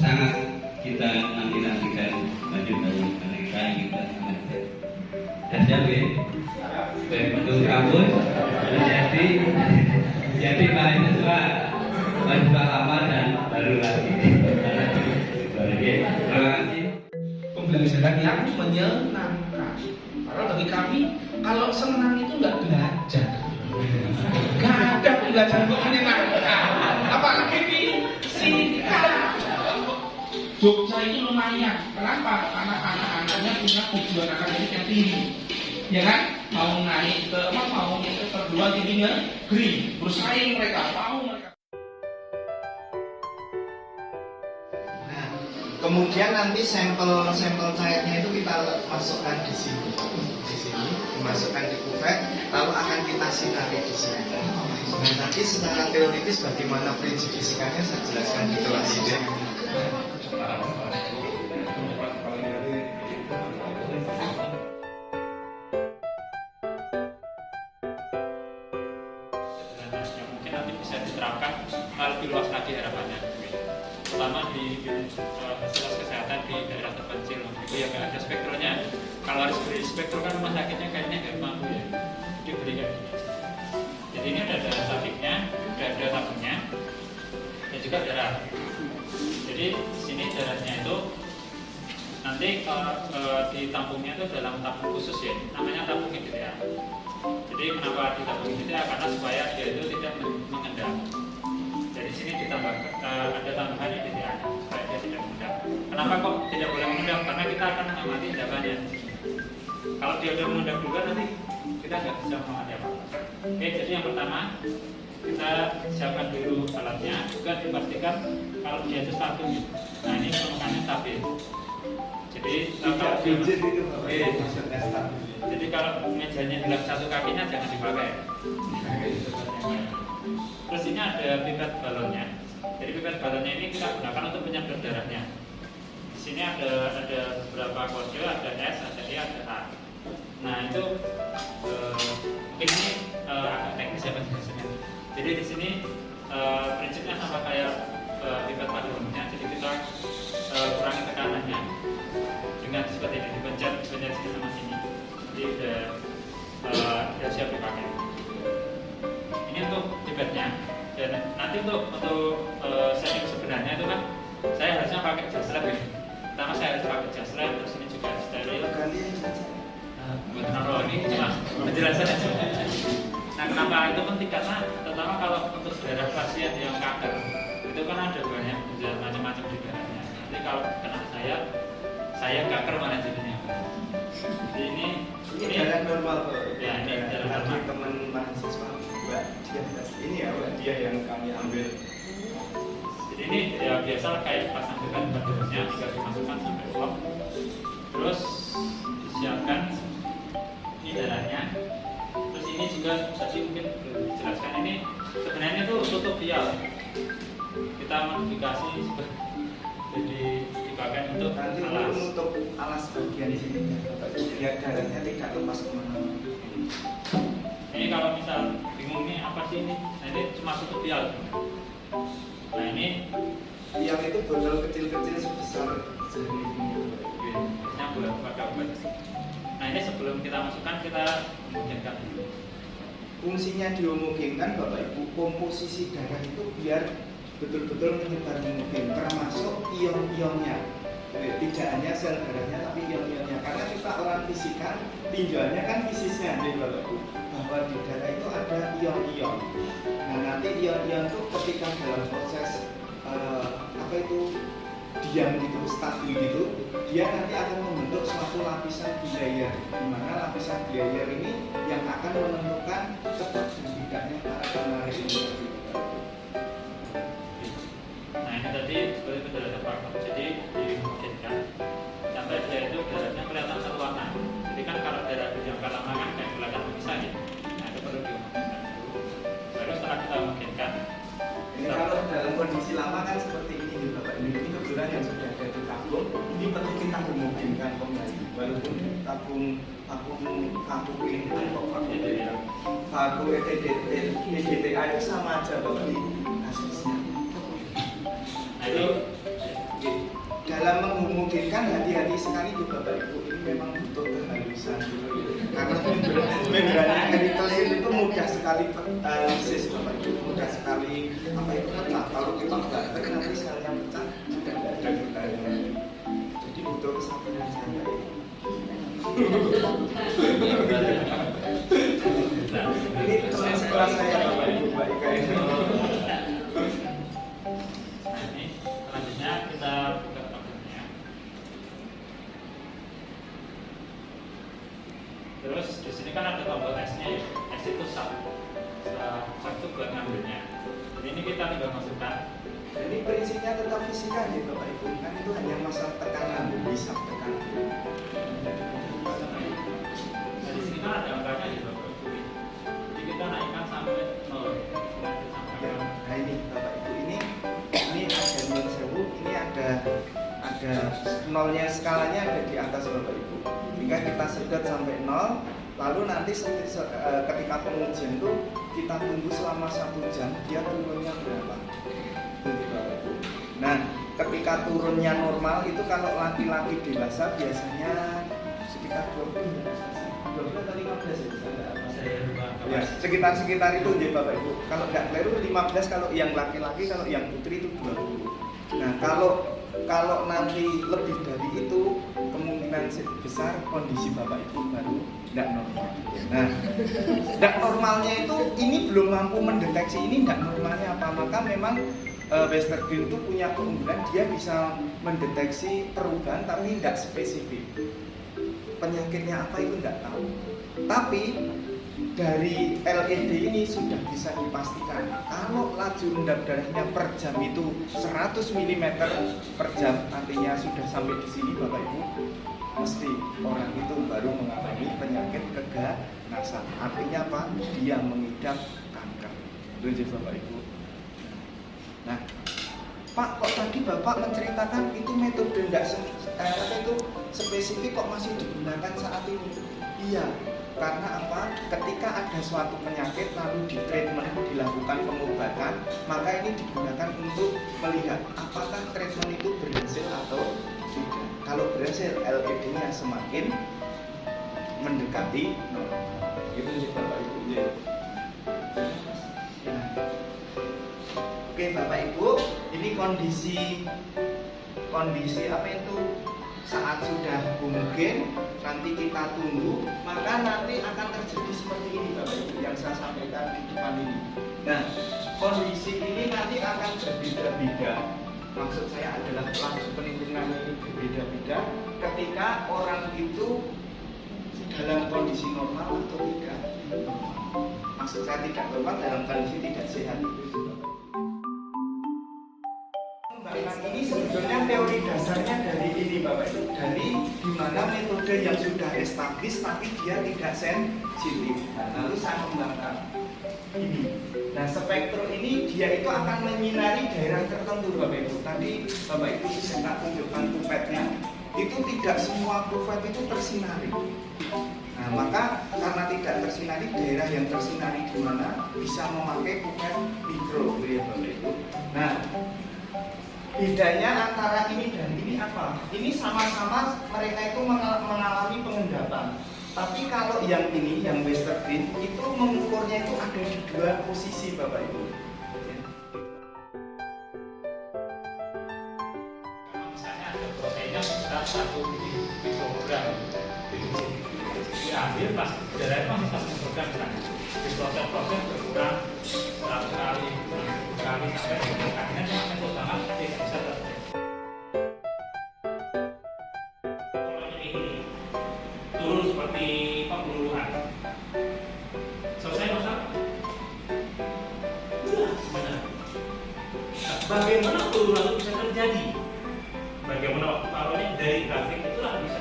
sangat kita nantikan lanjut dari mereka yang kita sangat dan jadi untuk kampus jadi paling tua lama dan baru lagi. Terima kasih. Pembelajaran yang menyenangkan. Karena bagi kami kalau senang itu nggak belajar. Nggak ada pembelajaran kok menyenangkan. Apalagi fisika. Jogja itu lumayan. Kenapa? Karena anak-anaknya punya tujuan akademik yang tinggi. Ya kan? Mau naik ke mau ke perguruan tinggi negeri, bersaing mereka, mau mereka. Nah, kemudian nanti sampel cairnya itu kita masukkan di sini, dimasukkan di kuvert, lalu akan kita sinari di sini. Nah, nanti secara teoritis bagaimana prinsip fisikanya saya jelaskan di kelas ini. Mungkin nanti bisa diterapkan lebih luas lagi harapannya, terutama di fasilitas kesehatan di daerah terpencil. Itu ya nggak ada spektrumnya. Kalau harus beri spektrum kan rumah sakitnya kayaknya nggak mampu ya, diberikan. Jadi ini ada darah satiknya, ada tabungnya, dan juga darah. Jadi di sini darahnya itu nanti di tampungnya itu dalam tabung khusus ya, namanya tabung IDTA. Jadi kenapa ditabung IDTA? Karena supaya dia itu tidak mengendap. Jadi sini ditambah ada tambahan IDTA supaya dia tidak mengendap. Kenapa kok tidak boleh mengendap? Karena kita akan mengamati endapannya. Kalau dia sudah mengendap juga nanti kita nggak bisa mengamati apa-apa. Oke, jadi yang pertama kita siapkan dulu alatnya, juga dipastikan kalau dia itu stabil. Nah ini permukaannya stabil. Jadi kalau jadi kalau mejanya hilang satu kakinya jangan dipakai. Terus ini ada pipet balonnya. Jadi pipet balonnya ini kita gunakan untuk penyedot darahnya. Di sini ada beberapa kode, ada S, ada E, ada A. Nah itu mungkin ini agak teknis ya penjelasannya. Jadi di sini prinsipnya sama kayak pipet balonnya. Jadi kita kurangi tekanannya dengan seperti ini, dipencet sini sama sini. Jadi udah siap dipakai. Ini untuk pipetnya. Dan nanti untuk setting sebenarnya itu kan saya harusnya pakai jas lab ya. Pertama saya harus pakai jas lab, terus ini juga steril. Kalau ini cuma penjelasan aja. Nah kenapa itu penting? Karena terutama kalau untuk darah pasien yang kanker itu kan ada banyak macam-macam di darahnya. Nanti kalau kena saya kanker mana jadinya. Jadi ini darah normal kok. Ya ini darah normal. Teman mahasiswa Mbak dia ini ya Mbak dia yang kami ambil. Jadi ini ya biasa kayak pas ambilkan darahnya juga dimasukkan sampai blok. Terus disiapkan ini darahnya. Terus ini juga tadi mungkin belum dijelaskan, ini sebenarnya itu tutup vial. Kita modifikasi jadi dipakai untuk nanti alas. untuk alas bagian sini biar darahnya tidak lepas kemana-mana. Ini kalau misal bingung nih apa sih ini? Nah ini cuma tutup vial. Nah ini Yang itu botol kecil-kecil sebesar jari ini. biasanya buat pakai obat. Nah ini sebelum kita masukkan kita homogenkan dulu. Fungsinya dihomogenkan Bapak Ibu, komposisi darah itu biar betul-betul menyebar homogen, termasuk ion-ionnya. Tidak hanya sel darahnya tapi ion-ionnya. Karena kita orang fisika, tinjauannya kan fisisnya nih Bapak Ibu, bahwa di darah itu ada ion-ion. Nah nanti ion-ion itu ketika dalam proses diam gitu, stabil gitu, dia nanti akan membentuk suatu lapisan bilayer, di mana lapisan bilayer ini yang akan menentukan cepat dan tidaknya para menarik ini. Nah ini tadi seperti itu darah terpakai, jadi dihomogenkan sampai dia itu darahnya kelihatan satu warna. Jadi kan kalau darah berjangka lama kan kayak kelihatan bisa ya. Nah itu perlu dihomogenkan dulu. Baru setelah kita homogenkan. Ini kalau dalam kondisi lama kan seperti ini Bapak, ini kebetulan yang sudah ada di tabung, ini perlu kita homogenkan kembali. Walaupun tabung ini kan kok vakum EDTA itu sama aja Bapak Ibu kasusnya. Nah itu dalam menghomogenkan hati-hati sekali tuh Bapak Ibu, ini memang butuh kehalusan karena membran peritoneum itu mudah sekali sis Bapak Ibu, mudah sekali apa itu pecah. Kalau kita nggak nanti selnya pecah sudah tidak ada gunanya. Jadi butuh kesabaran saya. Ini teman sekelas saya Bapak Ibu, Mbak Ika ini. Nah ini selanjutnya kita buka tabelnya. Terus di sini kan ada tombol S-nya ya. S itu sub itu buat ngambilnya. Jadi ini kita tinggal masukkan. Jadi prinsipnya tetap fisika ya Bapak Ibu, kan itu hanya masalah tekanan, bisa tekanan. Nah di sini kan ada angkanya ya Bapak Ibu. Jadi kita naikkan sampai 0. Ya, nah ini Bapak Ibu, ini ada nyun sewu, ini ada nolnya, skalanya ada di atas Bapak Ibu. Jika kita sedot sampai 0, lalu nanti ketika pengujian itu kita tunggu selama 1 jam, dia turunnya berapa? Nah, ketika turunnya normal itu kalau laki-laki dewasa biasanya sekitar 12 atau 15 ya, Saya lupa. ya, sekitar itu ya Bapak Ibu. Kalau nggak keliru 15 kalau yang laki-laki, kalau yang putri itu 20. Nah, kalau nanti lebih dari itu kemungkinan besar kondisi Bapak Ibu baru tidak normal. Nah, tidak normalnya itu ini belum mampu mendeteksi ini tidak normalnya apa, maka memang Westergren itu punya keunggulan, dia bisa mendeteksi perubahan tapi tidak spesifik. Penyakitnya apa itu tidak tahu. Tapi dari LED ini sudah bisa dipastikan kalau laju endap darahnya per jam itu 100 mm per jam, artinya sudah sampai di sini Bapak Ibu, mesti orang itu baru mengalami penyakit keganasan. Artinya apa? Dia mengidap kanker. Itu Bapak Ibu. Nah, Pak, kok tadi Bapak menceritakan itu metode itu spesifik kok masih digunakan saat ini? Iya, karena apa? Ketika ada suatu penyakit lalu di treatment, dilakukan pengobatan, maka ini digunakan untuk melihat apakah treatment itu berhasil atau tidak. Kalau berhasil, LED-nya semakin mendekati normal. Itu sih Bapak Ibu. Oke Bapak Ibu, ini kondisi apa itu saat sudah homogen, nanti kita tunggu, maka nanti akan terjadi seperti ini Bapak Ibu yang saya sampaikan di depan ini. Nah, kondisi ini nanti akan berbeda-beda. Maksud saya adalah laju penimbunan ini berbeda-beda ketika orang itu dalam kondisi normal atau tidak normal. Maksud saya tidak normal dalam kondisi tidak sehat. Ini sebetulnya teori dasarnya dari ini Bapak Ibu, dari dimana metode yang sudah establis tapi dia tidak sensitif. Nah, lalu saya kembangkan ini. Nah, spektrum ini dia itu akan menyinari daerah tertentu Bapak Ibu. Tadi Bapak Ibu bisa tak tunjukkan pupetnya, itu tidak semua pupet itu tersinari. Nah, maka karena tidak tersinari, daerah yang tersinari di mana bisa memakai pupet mikro, ya Bapak Ibu. Nah, bedanya antara ini dan ini apa? Ini sama-sama mereka itu mengalami pengendapan. Tapi kalau yang ini, yang Westergren, itu mengukurnya itu ada di 2 posisi Bapak Ibu. Misalnya ada proteinnya besar 1 mikrogram, diambil pas darahnya masih 1 mikrogram misalnya, diproses berkurang 100 kali, sampai akhirnya cuma metode banget tidak bisa terjadi. Ini turun seperti pembuluhan. Selesai masalah? Udah sebenarnya. Bagaimana turunan itu bisa terjadi? Bagaimana waktu taruhnya dari grafik itulah bisa